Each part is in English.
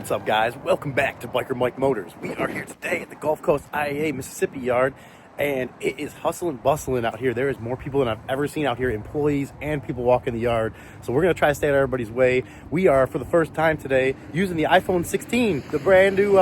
What's up, guys? Welcome back to Biker Mike Motors. We are here today at the Gulf Coast IAA Mississippi yard, and it is hustling, bustling out here. There is more people than I've ever seen out here, employees and people walking the yard. So we're going to try to stay out of everybody's way. We are, for the first time today, using the iPhone 16, the brand new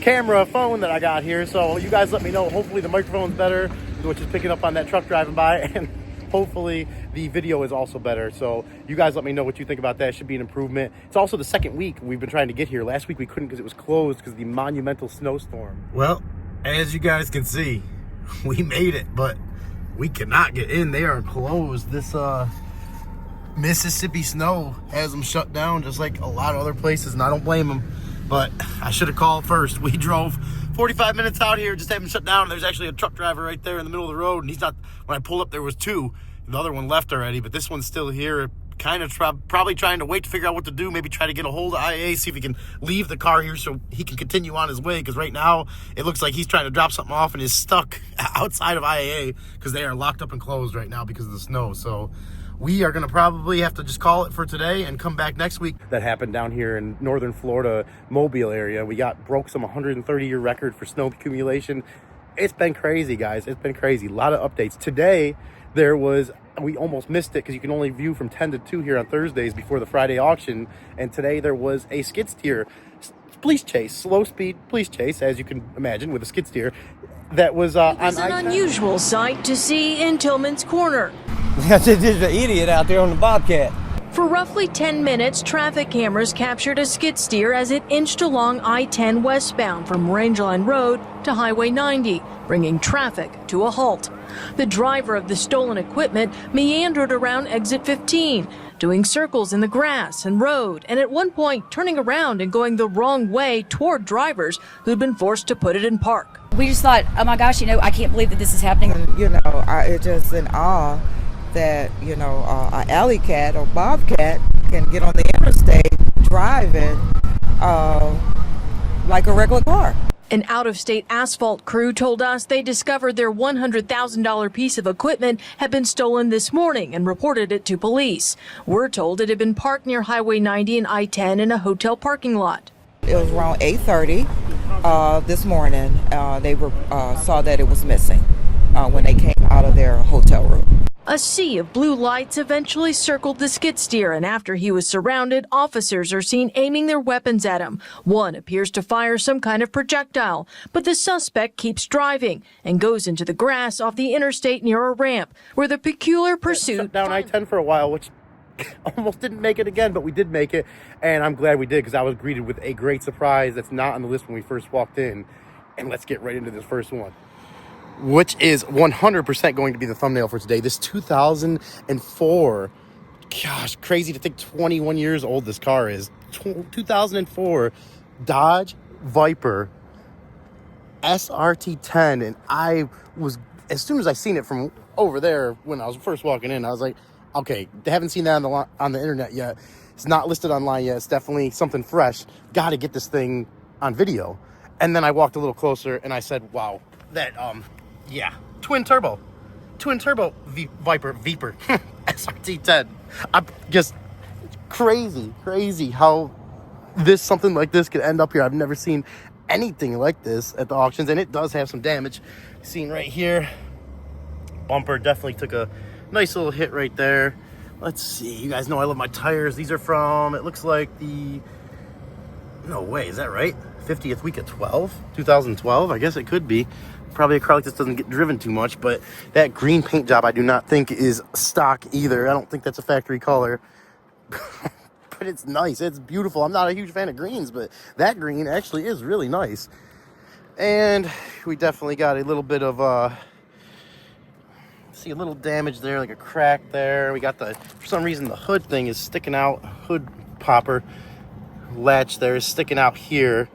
camera phone that I got here. So you guys let me know. Hopefully the microphone's better, which is picking up on that truck driving by, and hopefully the video is also better. So you guys let me know what you think about that. It should be an improvement. It's also the second week we've been trying to get here. Last week we couldn't because it was closed because of the monumental snowstorm. Well, as you guys can see, we made it, but we cannot get in. They are closed. This Mississippi snow has them shut down just like a lot of other places, and I don't blame them, but I should have called first. We drove 45 minutes out here, just having shut down. There's actually a truck driver right there in the middle of the road, and he's not, when I pulled up there was two. The other one left already, but this one's still here, kind of probably trying to wait to figure out what to do, maybe try to get a hold of IAA, see if he can leave the car here so he can continue on his way, because right now it looks like he's trying to drop something off and is stuck outside of IAA because they are locked up and closed right now because of the snow. So we are going to probably have to just call it for today and come back next week. That happened down here in northern Florida, Mobile area. We broke some 130-year record for snow accumulation. It's been crazy, guys. It's been crazy. A lot of updates. Today, we almost missed it because you can only view from 10 to 2 here on Thursdays before the Friday auction. And today there was a skid steer police chase, slow speed police chase, as you can imagine, with a skid steer that was on It's an unusual sight to see in Tillman's Corner. There's an idiot out there on the Bobcat. For roughly 10 minutes, traffic cameras captured a skid steer as it inched along I-10 westbound from Rangeline Road to Highway 90, bringing traffic to a halt. The driver of the stolen equipment meandered around exit 15, doing circles in the grass and road, and at one point turning around and going the wrong way toward drivers who'd been forced to put it in park. We just thought, oh my gosh, I can't believe that this is happening. It's just in awe that, an alley cat or bobcat can get on the interstate driving like a regular car. An out-of-state asphalt crew told us they discovered their $100,000 piece of equipment had been stolen this morning and reported it to police. We're told it had been parked near Highway 90 and I-10 in a hotel parking lot. It was around 8:30 this morning. They saw that it was missing when they came out of their hotel room. A sea of blue lights eventually circled the skid steer, and after he was surrounded, officers are seen aiming their weapons at him. One appears to fire some kind of projectile, but the suspect keeps driving and goes into the grass off the interstate near a ramp, where the peculiar pursuit... Shut down I-10 for a while, which almost didn't make it again, but we did make it, and I'm glad we did, because I was greeted with a great surprise that's not on the list when we first walked in. And let's get right into this first one, which is 100% going to be the thumbnail for today. This 2004, gosh, crazy to think 21 years old this car is. 2004 Dodge Viper SRT-10, and I was, as soon as I seen it from over there when I was first walking in, I was like, okay, they haven't seen that on the internet yet. It's not listed online yet. It's definitely something fresh. Got to get this thing on video. And then I walked a little closer and I said, wow, that, yeah, twin turbo Viper SRT-10. I'm just crazy how something like this could end up here. I've never seen anything like this at the auctions, and it does have some damage. Seen right here, bumper definitely took a nice little hit right there. Let's see, you guys know I love my tires. These are from, it looks like no way, is that right? 50th week of 2012, I guess it could be. Probably a car like this doesn't get driven too much, but that green paint job I do not think is stock either. I don't think that's a factory color. But it's nice, it's beautiful. I'm not a huge fan of greens, but that green actually is really nice. And we definitely got a little bit of see a little damage there, like a crack there. We got for some reason the hood thing is sticking out. Hood popper latch there is sticking out here.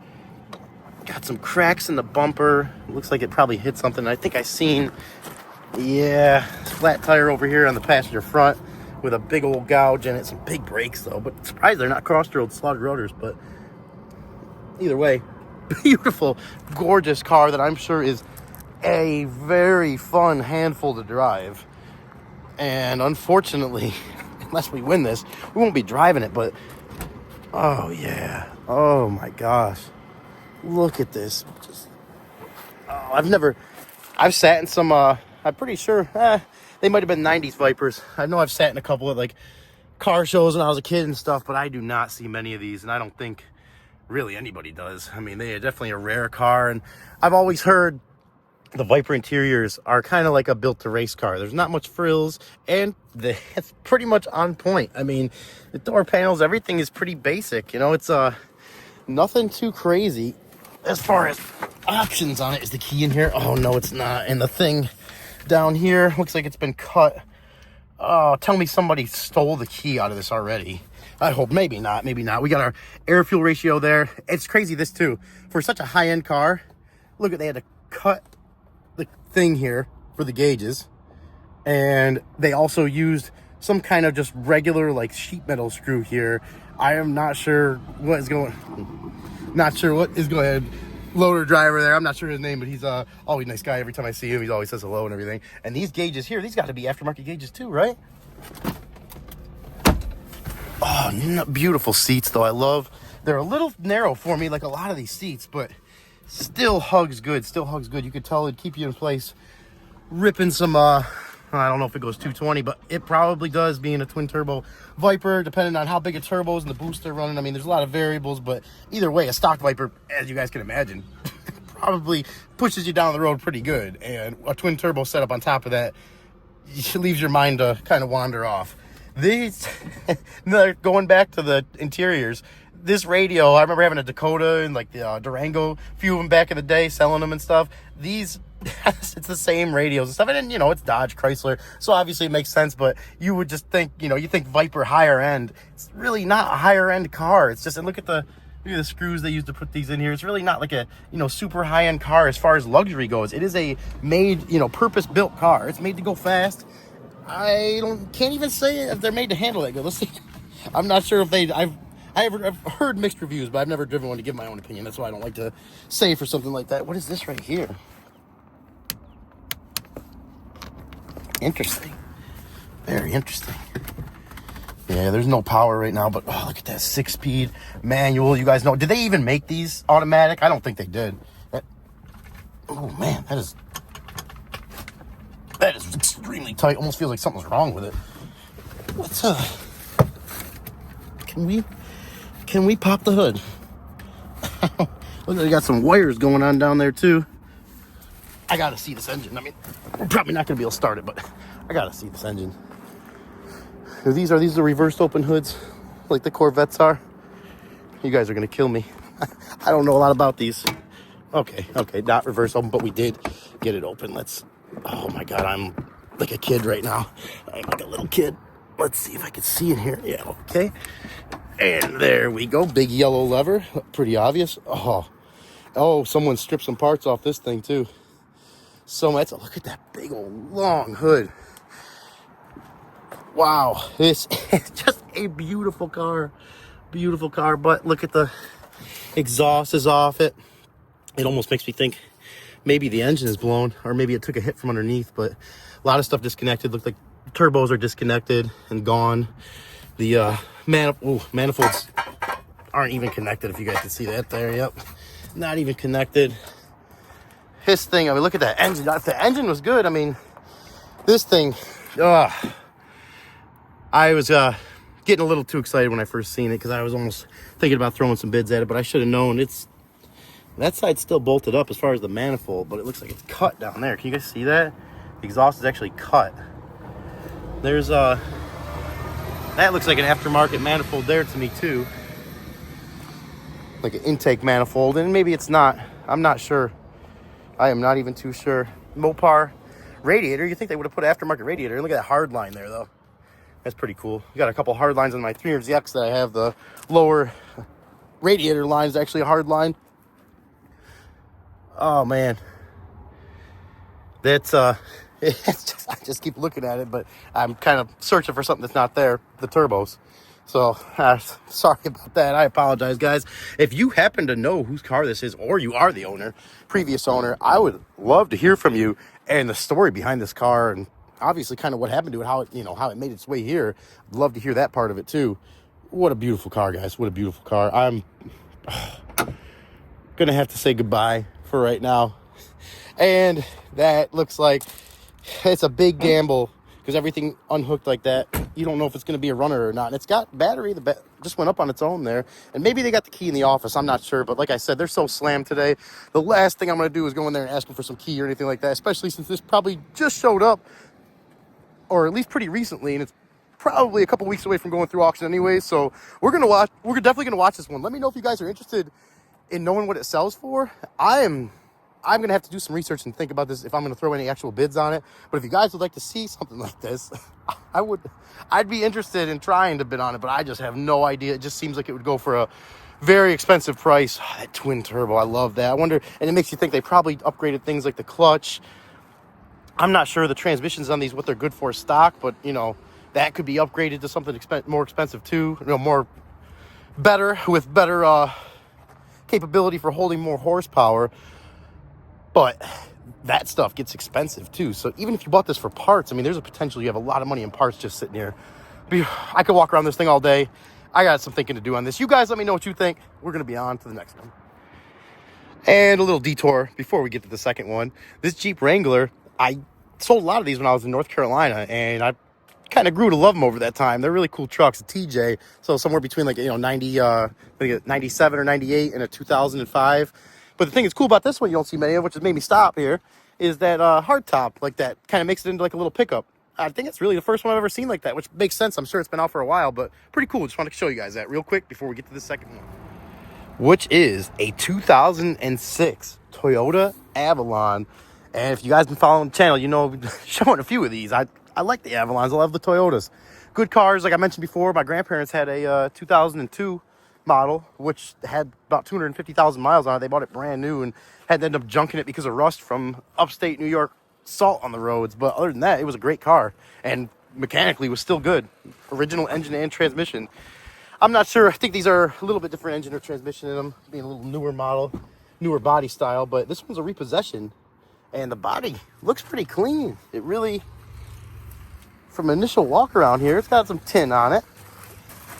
Got some cracks in the bumper. Looks like it probably hit something. I think I seen, yeah, flat tire over here on the passenger front with a big old gouge in it. Some big brakes though, but surprised they're not cross-road slotted rotors. But either way, beautiful, gorgeous car that I'm sure is a very fun handful to drive. And unfortunately, unless we win this, we won't be driving it, but Oh, yeah. Oh, my gosh. Look at this. I've sat in some, I'm pretty sure, they might have been 90s Vipers. I know I've sat in a couple of, like, car shows when I was a kid and stuff, but I do not see many of these, and I don't think really anybody does. I mean, they are definitely a rare car, and I've always heard the Viper interiors are kind of like a built-to-race car. There's not much frills, and it's pretty much on point. I mean, the door panels, everything is pretty basic. You know, it's nothing too crazy. As far as options on it, is the key in here? Oh, no, it's not. And the thing down here looks like it's been cut. Oh, tell me somebody stole the key out of this already. I hope. Maybe not. Maybe not. We got our air-fuel ratio there. It's crazy, this, too. For such a high-end car, look at, they had to cut the thing here for the gauges. And they also used some kind of just regular, like, sheet metal screw here. I am not sure what is going... Not sure what is going on. Loader driver there, I'm not sure his name, but he's always a nice guy. Every time I see him, he always says hello and everything. And these gauges here, these got to be aftermarket gauges too, right? Oh, beautiful seats though. I love, they're a little narrow for me, like a lot of these seats, but still hugs good. You could tell it'd keep you in place. Ripping some I don't know if it goes 220, but it probably does, being a twin turbo Viper, depending on how big a turbo is and the boost they're running. I mean, there's a lot of variables, but either way, a stock Viper, as you guys can imagine, probably pushes you down the road pretty good. And a twin turbo setup on top of that leaves your mind to kind of wander off. These, going back to the interiors, this radio, I remember having a Dakota and like the Durango, a few of them back in the day, selling them and stuff. These, it's the same radios and stuff. And, you know, it's Dodge, Chrysler, so obviously it makes sense, but you would just think, you know, you think Viper higher end. It's really not a higher end car. It's just, and look at the screws they used to put these in here. It's really not like a, you know, super high end car as far as luxury goes. It is a made, you know, purpose built car. It's made to go fast. Can't even say if they're made to handle that good. Let's see. I'm not sure if I've heard mixed reviews, but I've never driven one to give my own opinion. That's why I don't like to say for something like that. What is this right here? Interesting. Very interesting. Yeah, there's no power right now, but oh, look at that 6-speed manual. You guys know, did they even make these automatic? I don't think they did. Oh man, that is extremely tight. Almost feels like something's wrong with it. What's Can we pop the hood? Look, they got some wires going on down there too. I gotta see this engine. I mean, we're probably not gonna be able to start it, but I gotta see this engine. These are the reversed open hoods, like the Corvettes are. You guys are gonna kill me. I don't know a lot about these. Okay, not reverse open, but we did get it open. Oh my God, I'm like a kid right now. I'm like a little kid. Let's see if I can see in here. Yeah, okay. And there we go. Big yellow lever. Pretty obvious. Oh, someone stripped some parts off this thing too. So much. Look at that big old long hood. Wow. This is just a beautiful car. Beautiful car. But look at the exhaust is off it. It almost makes me think maybe the engine is blown, or maybe it took a hit from underneath, but a lot of stuff disconnected. Looks like turbos are disconnected and gone. The manifolds aren't even connected, if you guys can see that there. Yep, not even connected. His thing, I mean, look at that engine. If the engine was good, I mean, this thing, I was getting a little too excited when I first seen it, because I was almost thinking about throwing some bids at it, but I should have known. That side's still bolted up as far as the manifold, but it looks like it's cut down there. Can you guys see that? The exhaust is actually cut. There's that looks like an aftermarket manifold there to me too. Like an intake manifold, and maybe it's not. I'm not sure. I am not even too sure. Mopar radiator. You think they would have put an aftermarket radiator. Look at that hard line there though. That's pretty cool. Got a couple hard lines on my 300ZX that I have. The lower radiator line is actually a hard line. Oh man, that's it's just, I just keep looking at it, but I'm kind of searching for something that's not there. The turbos. So sorry about that. I apologize, guys. If you happen to know whose car this is, or you are the owner, previous owner, I would love to hear from you and the story behind this car, and obviously kind of what happened to it, how it made its way here. I'd love to hear that part of it too. What a beautiful car, guys. What a beautiful car. I'm going to have to say goodbye for right now. And that looks like it's a big gamble because everything unhooked like that, you don't know if it's going to be a runner or not. And it's got battery. Just went up on its own there. And maybe they got the key in the office. I'm not sure. But like I said, they're so slammed today. The last thing I'm going to do is go in there and ask them for some key or anything like that, especially since this probably just showed up, or at least pretty recently. And it's probably a couple weeks away from going through auction anyway. So we're definitely going to watch this one. Let me know if you guys are interested in knowing what it sells for. I'm going to have to do some research and think about this if I'm going to throw any actual bids on it. But if you guys would like to see something like this, I'd be interested in trying to bid on it, but I just have no idea. It just seems like it would go for a very expensive price. Oh, that twin turbo, I love that. I wonder, and it makes you think they probably upgraded things like the clutch. I'm not sure the transmissions on these, what they're good for stock, but you know, that could be upgraded to something more expensive too. You know, with better capability for holding more horsepower. But that stuff gets expensive too. So even if you bought this for parts, I mean, there's a potential you have a lot of money in parts just sitting here. I could walk around this thing all day. I got some thinking to do on this. You guys let me know what you think. We're going to be on to the next one. And a little detour before we get to the second one. This Jeep Wrangler, I sold a lot of these when I was in North Carolina, and I kind of grew to love them over that time. They're really cool trucks, a TJ. So somewhere between like, 97 or 98 and a 2005. But the thing that's cool about this one you don't see many of, which has made me stop here, is that hardtop, like that kind of makes it into like a little pickup. I think it's really the first one I've ever seen like that, which makes sense. I'm sure it's been out for a while, but pretty cool. Just want to show you guys that real quick before we get to the second one, which is a 2006 Toyota Avalon. And if you guys been following the channel, you know I've been showing a few of these. I like the Avalons. I love the Toyotas. Good cars. Like I mentioned before, my grandparents had a 2002 model, which had about 250,000 miles on it. They bought it brand new and had to end up junking it because of rust from upstate New York salt on the roads. But other than that, it was a great car and mechanically was still good. Original engine and transmission. I'm not sure. I think these are a little bit different engine or transmission in them, being a little newer model, newer body style. But this one's a repossession and the body looks pretty clean. It really, from initial walk around here, it's got some tin on it.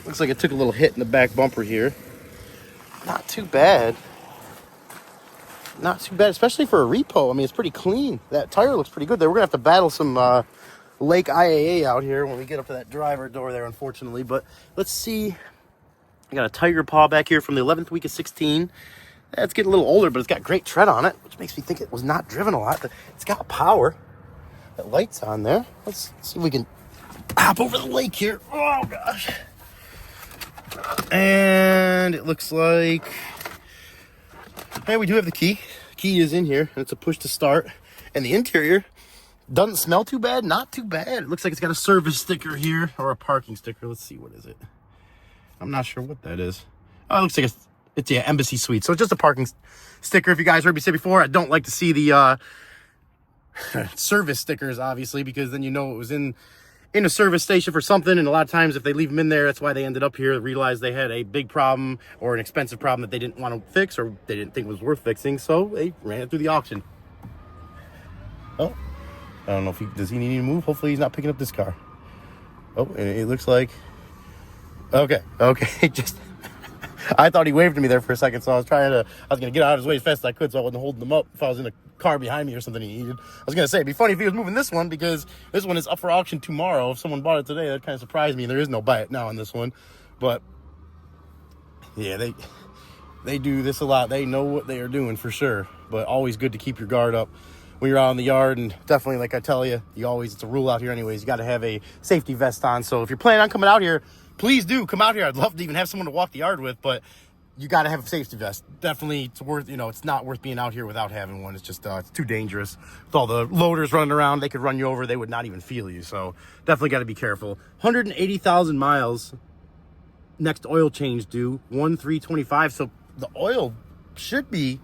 Looks like it took a little hit in the back bumper here. Not too bad. Not too bad, especially for a repo. I mean, it's pretty clean. That tire looks pretty good there. We're going to have to battle some Lake IAA out here when we get up to that driver door there, unfortunately. But let's see. I got a Tiger Paw back here from the 11th week of 16. It's getting a little older, but it's got great tread on it, which makes me think it was not driven a lot. It's got power. That light's on there. Let's see if we can hop over the lake here. Oh, gosh. And it looks like, hey, we do have the key. Key is in here, and it's a push to start. And the interior doesn't smell too bad, not too bad. It looks like it's got a service sticker here, or a parking sticker. Let's see, what is it? I'm not sure what that is. Oh, it looks like it's Embassy Suite. So it's just a parking sticker. If you guys heard me say before, I don't like to see the service stickers, obviously, because then you know it was in a service station for something, and a lot of times if they leave them in there, that's why they ended up here. They realized they had a big problem or an expensive problem that they didn't want to fix, or they didn't think it was worth fixing, so they ran it through the auction. Oh, I don't know if does he need to move? Hopefully he's not picking up this car. Oh, and it looks like, okay, just I thought he waved to me there for a second, so I was gonna get out of his way as fast as I could so I wasn't holding him up if I was in a car behind me or something he needed. I was gonna say, it'd be funny if he was moving this one, because this one is up for auction tomorrow. If someone bought it today, that kind of surprised me. There is no buy it now on this one, but yeah, they do this a lot. They know what they are doing for sure, but always good to keep your guard up when you're out in the yard. And definitely, like I tell you, it's a rule out here anyways, you got to have a safety vest on. So if you're planning on coming out here, please do come out here. I'd love to even have someone to walk the yard with, but you got to have a safety vest. Definitely, it's worth, it's not worth being out here without having one. It's just, it's too dangerous. With all the loaders running around, they could run you over. They would not even feel you. So definitely got to be careful. 180,000 miles. Next oil change due 1/3/25. So the oil should be.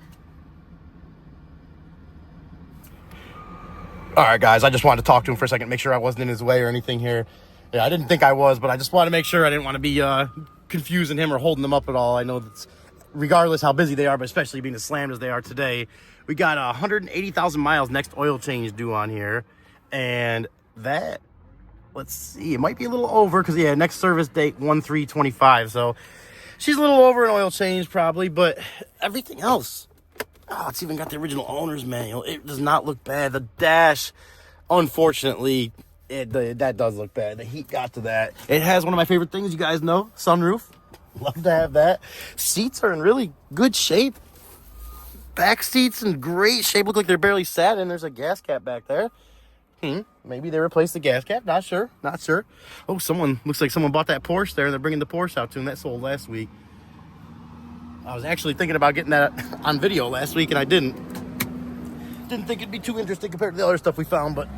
All right, guys, I just wanted to talk to him for a second, make sure I wasn't in his way or anything here. Yeah, I didn't think I was, but I just wanted to make sure. I didn't want to be confusing him or holding him up at all. I know that's regardless how busy they are, but especially being as slammed as they are today. We got 180,000 miles next oil change due on here, and that Let's see. It might be a little over because, yeah, next service date 1/3/25. So she's a little over an oil change probably, but everything else. Oh, it's even got the original owner's manual. It does not look bad. The dash, unfortunately, that does look bad. The heat got to that. It has one of my favorite things, you guys know, sunroof. Love to have that. Seats are in really good shape. Back seats in great shape. Look like they're barely sat in. There's a gas cap back there. Maybe they replaced the gas cap. Not sure. Oh, looks like someone bought that Porsche there. They're bringing the Porsche out to them. That sold last week. I was actually thinking about getting that on video last week, and I didn't. Didn't think it'd be too interesting compared to the other stuff we found, but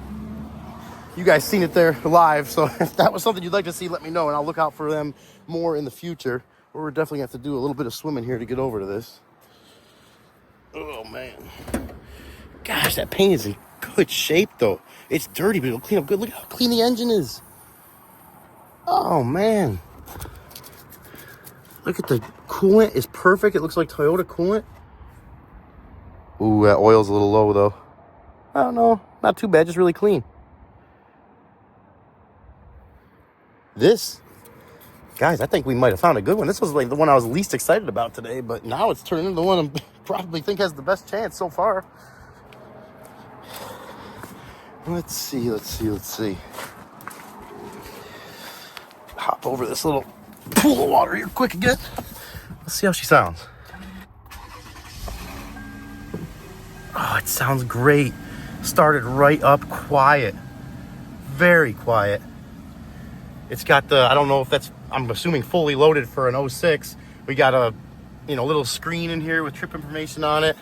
you guys seen it there live. So if that was something you'd like to see, let me know, and I'll look out for them more in the future. We're definitely going to have to do a little bit of swimming here to get over to this. Oh, man. Gosh, that paint is in good shape, though. It's dirty, but it'll clean up good. Look how clean the engine is. Oh, man. Look at the coolant. It's perfect. It looks like Toyota coolant. Ooh, that oil's a little low, though. I don't know. Not too bad. Just really clean. This, guys, I think we might have found a good one. This was like the one I was least excited about today, but now it's turning into the one I probably think has the best chance so far. Let's see. Hop over this little pool of water here quick again. Let's see how she sounds. Oh, it sounds great. Started right up, quiet. Very quiet. It's got the, I don't know if that's, I'm assuming fully loaded for an 06. We got a, little screen in here with trip information on it.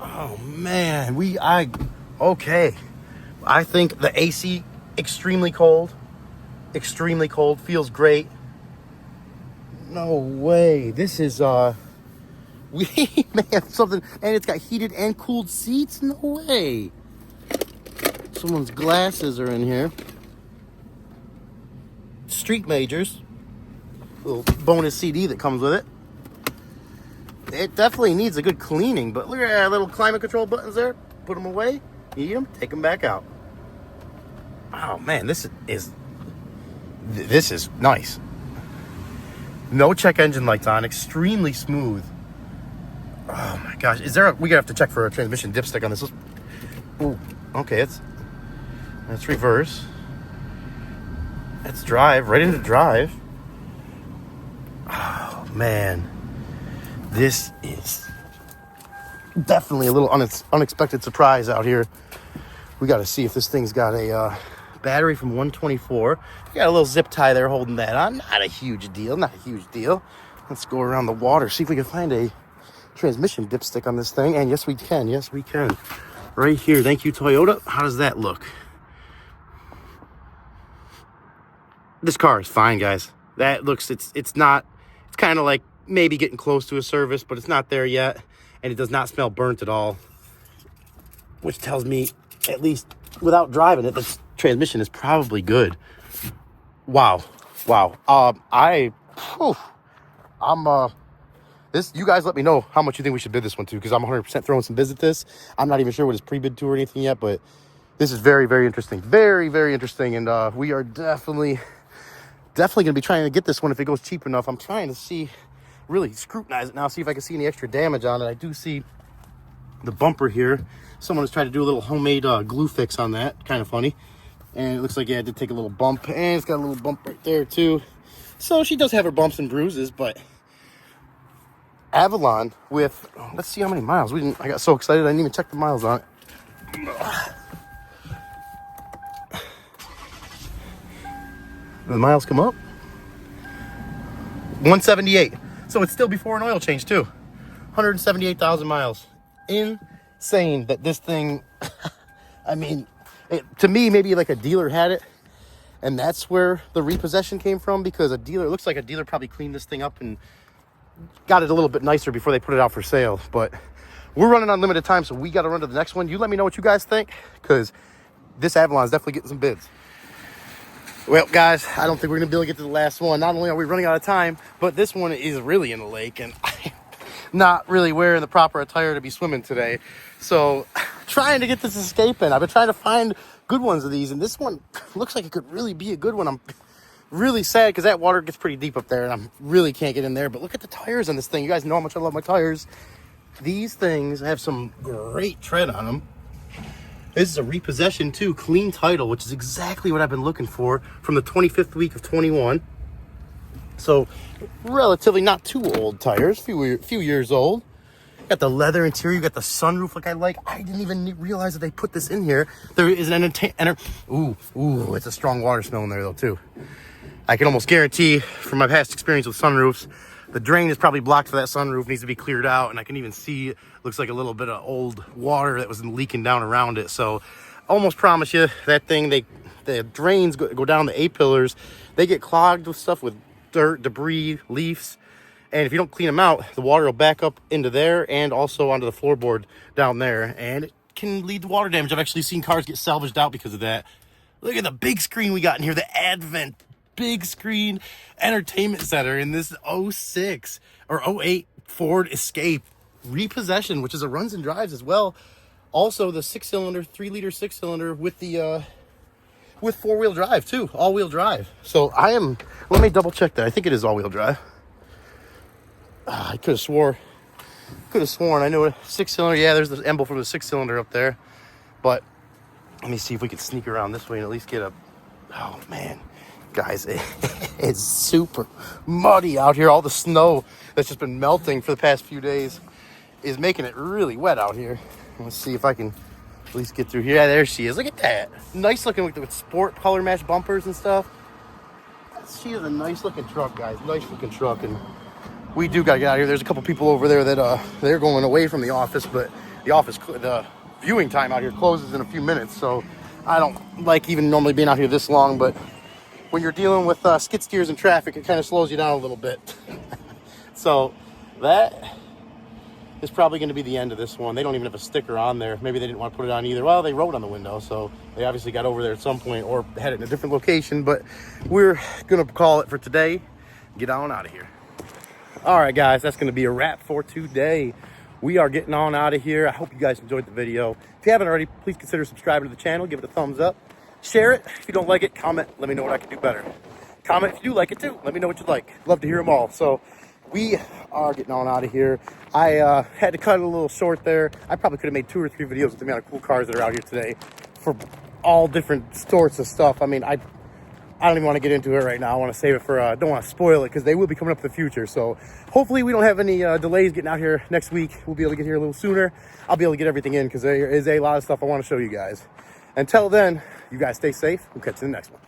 Oh man, okay. I think the AC, extremely cold, feels great. No way. This is, we may have something, and it's got heated and cooled seats? No way. Someone's glasses are in here. Street Majors. Little bonus CD that comes with it. It definitely needs a good cleaning, but look at that little climate control buttons there. Put them away, need them, take them back out. Oh man, this is nice. No check engine lights on, extremely smooth. Oh my gosh, we're gonna have to check for a transmission dipstick on this. Ooh, okay, that's reverse. That's drive, right into drive. Oh man, this is definitely a little unexpected surprise out here. We got to see if this thing's got a battery from 124. We got a little zip tie there holding that on. Not a huge deal. Let's go around the water, see if we can find a transmission dipstick on this thing. And yes, we can. Right here. Thank you, Toyota. How does that look? This car is fine, guys. That looks, it's kind of like maybe getting close to a service, but it's not there yet. And it does not smell burnt at all. Which tells me, at least without driving it, the transmission is probably good. Wow. You guys let me know how much you think we should bid this one to, because I'm 100% throwing some bids at this. I'm not even sure what his pre-bid to or anything yet, but this is very, very interesting. Very, very interesting. And we are definitely going to be trying to get this one if it goes cheap enough. I'm trying to really scrutinize it now, see if I can see any extra damage on it. I do see the bumper here. Someone has tried to do a little homemade glue fix on that. Kind of funny. And it looks like, it did take a little bump. And it's got a little bump right there, too. So she does have her bumps and bruises, but Avalon with, let's see how many miles. I got so excited I didn't even check the miles on it. The miles come up. 178. So it's still before an oil change, too. 178,000 miles. Insane that this thing, I mean, to me, maybe like a dealer had it, and that's where the repossession came from, because it looks like a dealer probably cleaned this thing up and got it a little bit nicer before they put it out for sale. But we're running on limited time, so we got to run to the next one. You let me know what you guys think, because this Avalon is definitely getting some bids. Well, guys, I don't think we're going to be able to get to the last one. Not only are we running out of time, but this one is really in the lake, and I'm not really wearing the proper attire to be swimming today. So, trying to get this escape in. I've been trying to find good ones of these, and this one looks like it could really be a good one. I'm really sad because that water gets pretty deep up there, and I really can't get in there. But look at the tires on this thing. You guys know how much I love my tires. These things have some great tread on them. This is a repossession too, clean title, which is exactly what I've been looking for from the 25th week of 21. So relatively not too old tires, few years old. Got the leather interior, you got the sunroof like I like. I didn't even realize that they put this in here. There is an ooh, it's a strong water smell in there though too. I can almost guarantee from my past experience with sunroofs, the drain is probably blocked for that sunroof, needs to be cleared out, and I can even see it looks like a little bit of old water that was leaking down around it. So almost promise you that thing, the drains go down the A-pillars. They get clogged with stuff, with dirt, debris, leaves. And if you don't clean them out, the water will back up into there and also onto the floorboard down there. And it can lead to water damage. I've actually seen cars get salvaged out because of that. Look at the big screen we got in here, the Advent big screen entertainment center in this 06 or 08 Ford Escape repossession, which is a runs and drives as well. Also the 6-cylinder, 3-liter 6-cylinder with the with 4-wheel drive too, all-wheel drive. So let me double check that. I think it is all-wheel drive. I could have sworn I knew a 6-cylinder. Yeah, there's the emblem from the 6-cylinder up there. But let me see if we can sneak around this way and at least get a, oh man, guys, it's super muddy out here. All the snow that's just been melting for the past few days is making it really wet out here. Let's see if I can at least get through here. Yeah, there she is. Look at that. Nice looking with sport color match bumpers and stuff. She is a nice looking truck, guys. Nice looking truck. And we do got to get out of here. There's a couple people over there that they're going away from the office, but the viewing time out here closes in a few minutes. So I don't like even normally being out here this long, but when you're dealing with skid steers and traffic, it kind of slows you down a little bit. So that is probably going to be the end of this one. They don't even have a sticker on there. Maybe they didn't want to put it on either. Well, they wrote on the window, so they obviously got over there at some point or had it in a different location. But we're going to call it for today. Get on out of here. All right, guys, that's going to be a wrap for today. We are getting on out of here. I hope you guys enjoyed the video. If you haven't already, please consider subscribing to the channel. Give it a thumbs up. Share it. If you don't like it, comment. Let me know what I can do better. Comment if you do like it too. Let me know what you like. Love to hear them all. So we are getting on out of here. I had to cut it a little short there. I probably could have made 2 or 3 videos with the amount of cool cars that are out here today for all different sorts of stuff. I mean, I don't even want to get into it right now. I want to save it for, don't want to spoil it because they will be coming up in the future. So hopefully we don't have any delays getting out here next week. We'll be able to get here a little sooner. I'll be able to get everything in because there is a lot of stuff I want to show you guys. Until then, you guys stay safe. We'll catch you in the next one.